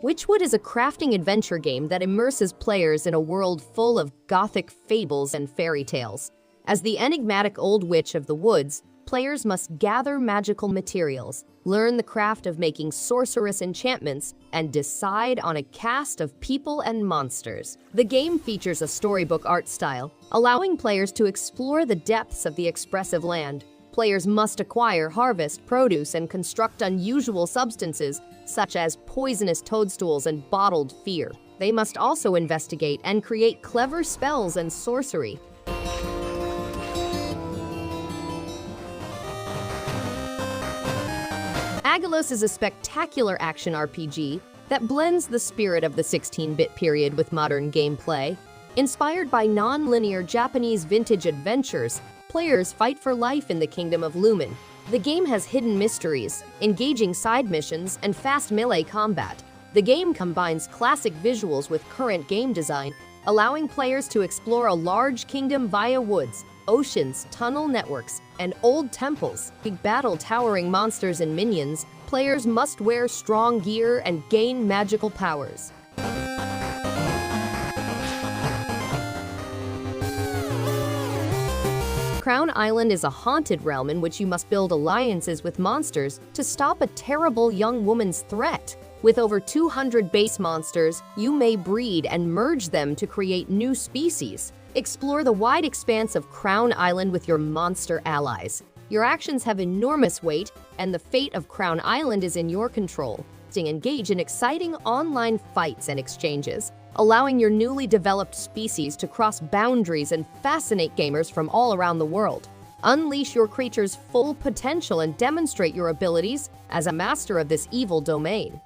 Wytchwood is a crafting adventure game that immerses players in a world full of gothic fables and fairy tales. As the enigmatic old witch of the woods, players must gather magical materials, learn the craft of making sorcerous enchantments, and decide on a cast of people and monsters. The game features a storybook art style, allowing players to explore the depths of the expressive land. Players must acquire, harvest, produce, and construct unusual substances, such as poisonous toadstools and bottled fear. They must also investigate and create clever spells and sorcery. Aggelos is a spectacular action RPG that blends the spirit of the 16-bit period with modern gameplay. Inspired by non-linear Japanese vintage adventures, players fight for life in the Kingdom of Lumen. The game has hidden mysteries, engaging side missions, and fast melee combat. The game combines classic visuals with current game design, allowing players to explore a large kingdom via woods, oceans, tunnel networks, and old temples. To battle towering monsters and minions, players must wear strong gear and gain magical powers. Crown Island is a haunted realm in which you must build alliances with monsters to stop a terrible young woman's threat. With over 200 base monsters, you may breed and merge them to create new species. Explore the wide expanse of Crown Island with your monster allies. Your actions have enormous weight, and the fate of Crown Island is in your control. Engage in exciting online fights and exchanges, allowing your newly developed species to cross boundaries and fascinate gamers from all around the world. Unleash your creature's full potential and demonstrate your abilities as a master of this evil domain.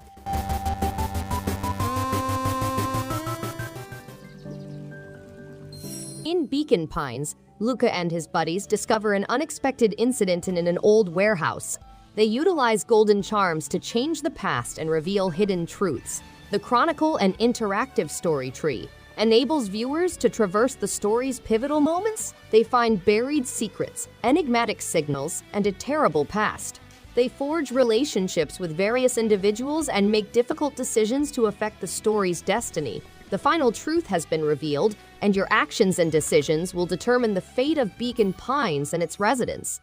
In Beacon Pines, Luca and his buddies discover an unexpected incident in an old warehouse. They utilize golden charms to change the past and reveal hidden truths. The Chronicle and interactive story tree enables viewers to traverse the story's pivotal moments. They find buried secrets, enigmatic signals, and a terrible past. They forge relationships with various individuals and make difficult decisions to affect the story's destiny. The final truth has been revealed, and your actions and decisions will determine the fate of Beacon Pines and its residents.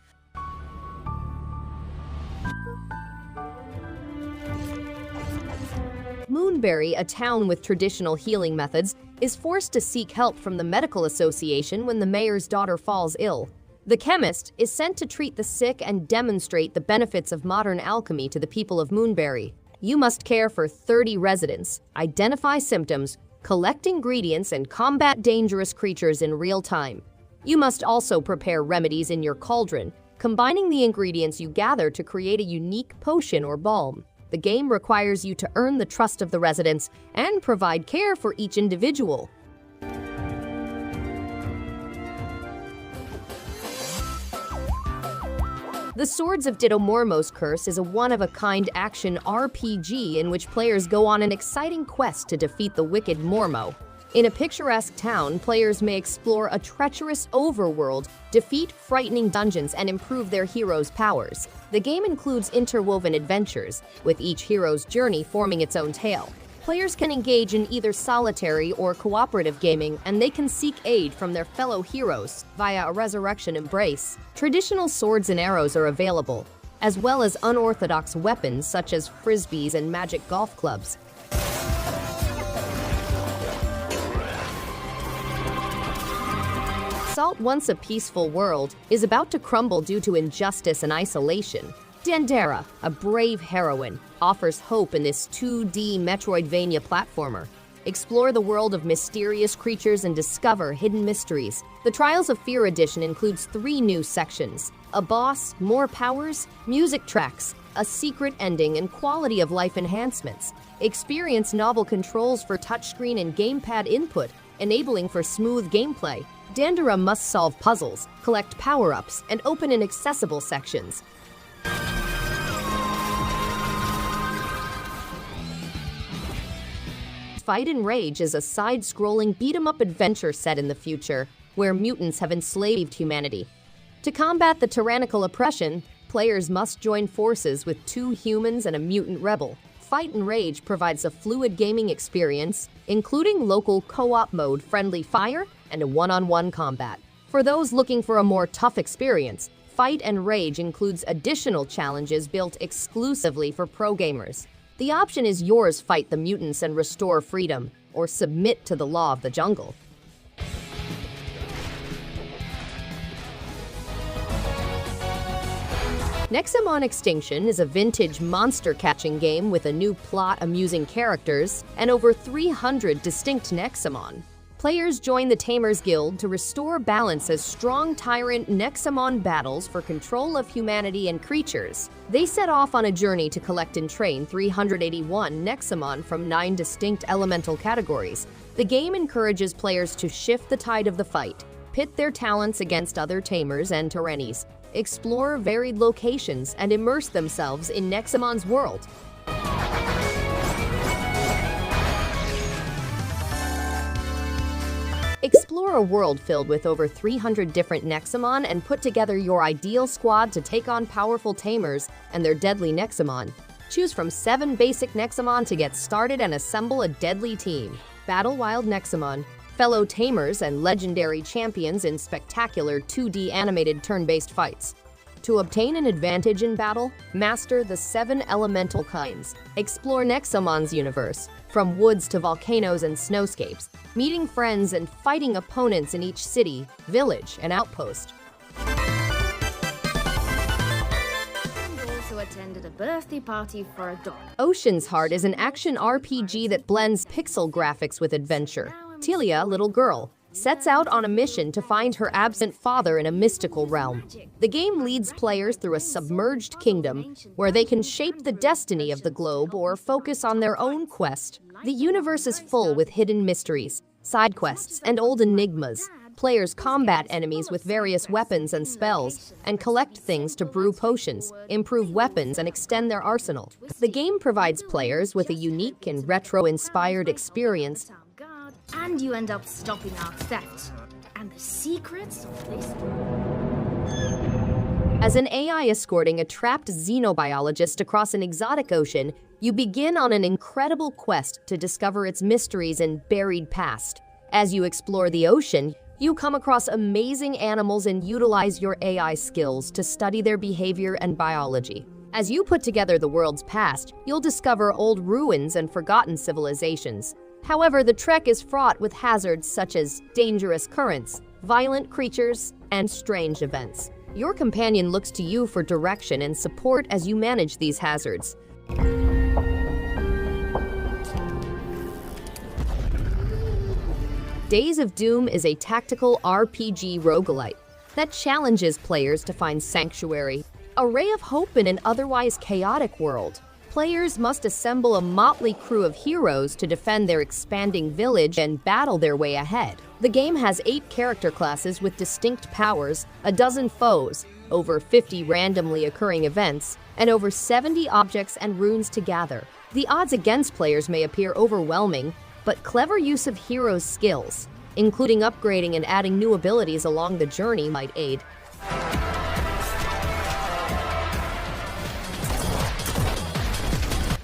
Moonberry, a town with traditional healing methods, is forced to seek help from the medical association when the mayor's daughter falls ill. The chemist is sent to treat the sick and demonstrate the benefits of modern alchemy to the people of Moonberry. You must care for 30 residents, identify symptoms, collect ingredients, and combat dangerous creatures in real time. You must also prepare remedies in your cauldron, combining the ingredients you gather to create a unique potion or balm. The game requires you to earn the trust of the residents and provide care for each individual. The Swords of Ditto Mormo's Curse is a one-of-a-kind action RPG in which players go on an exciting quest to defeat the wicked Mormo. In a picturesque town, players may explore a treacherous overworld, defeat frightening dungeons, and improve their heroes' powers. The game includes interwoven adventures, with each hero's journey forming its own tale. Players can engage in either solitary or cooperative gaming, and they can seek aid from their fellow heroes via a resurrection embrace. Traditional swords and arrows are available, as well as unorthodox weapons such as frisbees and magic golf clubs. Salt, once a peaceful world, is about to crumble due to injustice and isolation. Dandara, a brave heroine, offers hope in this 2D Metroidvania platformer. Explore the world of mysterious creatures and discover hidden mysteries. The Trials of Fear edition includes 3 new sections: a boss, more powers, music tracks, a secret ending, and quality of life enhancements. Experience novel controls for touchscreen and gamepad input, enabling for smooth gameplay. Dandara must solve puzzles, collect power-ups, and open inaccessible sections. Fight and Rage is a side-scrolling beat-em-up adventure set in the future, where mutants have enslaved humanity. To combat the tyrannical oppression, players must join forces with 2 humans and a mutant rebel. Fight and Rage provides a fluid gaming experience, including local co-op mode, friendly fire, and a one-on-one combat. For those looking for a more tough experience, Fight and Rage includes additional challenges built exclusively for pro gamers. The option is yours: fight the mutants and restore freedom, or submit to the law of the jungle. Nexomon Extinction is a vintage monster-catching game with a new plot, amusing characters, and over 300 distinct Nexomon. Players join the Tamers Guild to restore balance as strong tyrant Nexomon battles for control of humanity and creatures. They set off on a journey to collect and train 381 Nexomon from 9 distinct elemental categories. The game encourages players to shift the tide of the fight, pit their talents against other Tamers and Tyrannies, explore varied locations, and immerse themselves in Nexomon's world. Explore a world filled with over 300 different Nexomon and put together your ideal squad to take on powerful Tamers and their deadly Nexomon. Choose from 7 basic Nexomon to get started and assemble a deadly team. Battle wild Nexomon, fellow Tamers, and legendary champions in spectacular 2D animated turn-based fights. To obtain an advantage in battle, master the 7 elemental kinds. Explore Nexomon's universe, from woods to volcanoes and snowscapes, meeting friends and fighting opponents in each city, village, and outpost. Also attended a birthday party for a dog. Ocean's Heart is an action RPG that blends pixel graphics with adventure. Telia, little girl, sets out on a mission to find her absent father in a mystical realm. The game leads players through a submerged kingdom where they can shape the destiny of the globe or focus on their own quest. The universe is full with hidden mysteries, side quests, and old enigmas. Players combat enemies with various weapons and spells, and collect things to brew potions, improve weapons, and extend their arsenal. The game provides players with a unique and retro-inspired experience. And you end up stopping our theft. And the secrets of this... As an AI escorting a trapped xenobiologist across an exotic ocean, you begin on an incredible quest to discover its mysteries and buried past. As you explore the ocean, you come across amazing animals and utilize your AI skills to study their behavior and biology. As you put together the world's past, you'll discover old ruins and forgotten civilizations. However, the trek is fraught with hazards such as dangerous currents, violent creatures, and strange events. Your companion looks to you for direction and support as you manage these hazards. Days of Doom is a tactical RPG roguelite that challenges players to find sanctuary, a ray of hope in an otherwise chaotic world. Players must assemble a motley crew of heroes to defend their expanding village and battle their way ahead. The game has 8 character classes with distinct powers, a dozen foes, over 50 randomly occurring events, and over 70 objects and runes to gather. The odds against players may appear overwhelming, but clever use of heroes' skills, including upgrading and adding new abilities along the journey, might aid.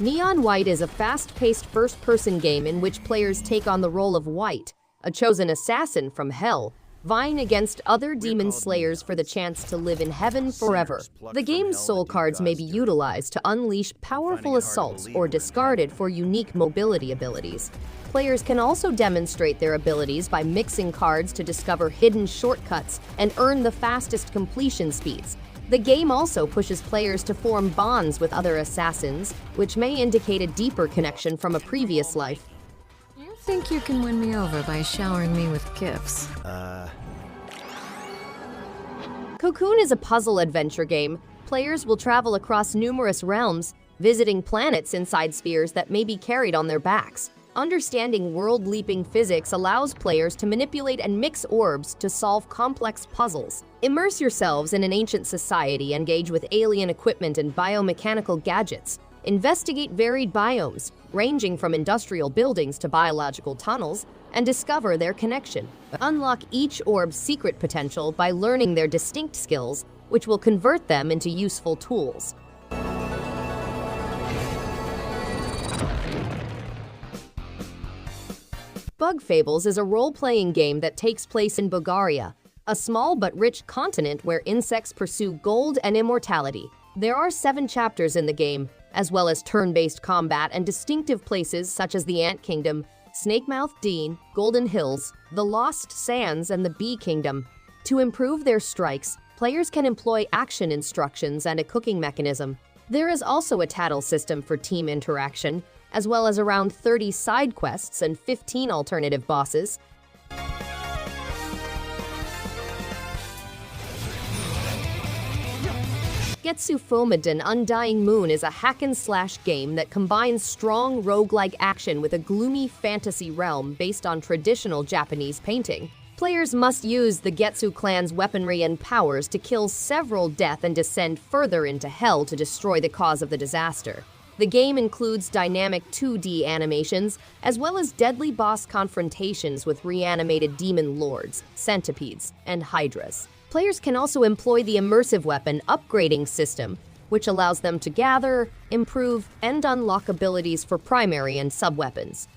Neon White is a fast-paced first-person game in which players take on the role of White, a chosen assassin from Hell, vying against other demon slayers for the chance to live in heaven forever. The game's soul cards may be utilized to unleash powerful assaults or discarded for unique mobility abilities. Players can also demonstrate their abilities by mixing cards to discover hidden shortcuts and earn the fastest completion speeds. The game also pushes players to form bonds with other assassins, which may indicate a deeper connection from a previous life. You think you can win me over by showering me with gifts? COCOON is a puzzle adventure game. Players will travel across numerous realms, visiting planets inside spheres that may be carried on their backs. Understanding world-leaping physics allows players to manipulate and mix orbs to solve complex puzzles. Immerse yourselves in an ancient society, engage with alien equipment and biomechanical gadgets. Investigate varied biomes, ranging from industrial buildings to biological tunnels, and discover their connection. Unlock each orb's secret potential by learning their distinct skills, which will convert them into useful tools. Bug Fables is a role-playing game that takes place in Bulgaria, a small but rich continent where insects pursue gold and immortality. There are 7 chapters in the game, as well as turn-based combat and distinctive places such as the Ant Kingdom, Snakemouth Dean, Golden Hills, the Lost Sands, and the Bee Kingdom. To improve their strikes, players can employ action instructions and a cooking mechanism. There is also a tattle system for team interaction, as well as around 30 side quests and 15 alternative bosses. GetsuFumaDen Undying Moon is a hack-and-slash game that combines strong roguelike action with a gloomy fantasy realm based on traditional Japanese painting. Players must use the Getsu clan's weaponry and powers to kill several death and descend further into hell to destroy the cause of the disaster. The game includes dynamic 2D animations, as well as deadly boss confrontations with reanimated demon lords, centipedes, and hydras. Players can also employ the immersive weapon upgrading system, which allows them to gather, improve, and unlock abilities for primary and sub-weapons.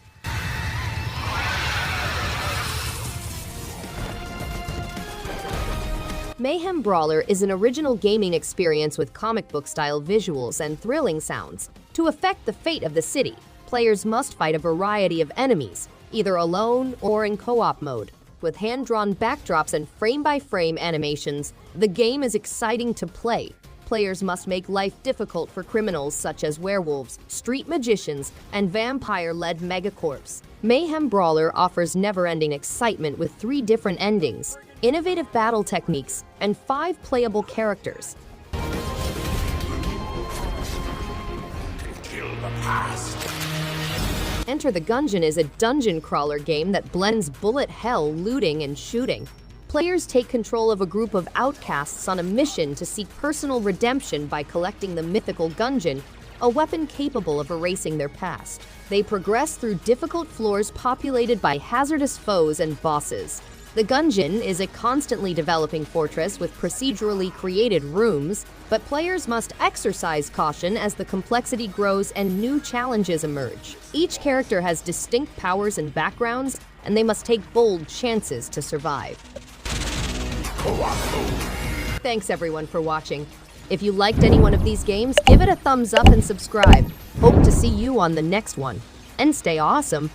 Mayhem Brawler is an original gaming experience with comic book-style visuals and thrilling sounds. To affect the fate of the city, players must fight a variety of enemies, either alone or in co-op mode. With hand-drawn backdrops and frame-by-frame animations, the game is exciting to play. Players must make life difficult for criminals such as werewolves, street magicians, and vampire-led megacorps. Mayhem Brawler offers never-ending excitement with 3 different endings, innovative battle techniques, and 5 playable characters. Kill the past. Enter the Gungeon is a dungeon crawler game that blends bullet hell, looting, and shooting. Players take control of a group of outcasts on a mission to seek personal redemption by collecting the mythical Gungeon, a weapon capable of erasing their past. They progress through difficult floors populated by hazardous foes and bosses. The Gungeon is a constantly developing fortress with procedurally created rooms, but players must exercise caution as the complexity grows and new challenges emerge. Each character has distinct powers and backgrounds, and they must take bold chances to survive. Thanks everyone for watching. If you liked any one of these games, give it a thumbs up and subscribe. Hope to see you on the next one. And stay awesome!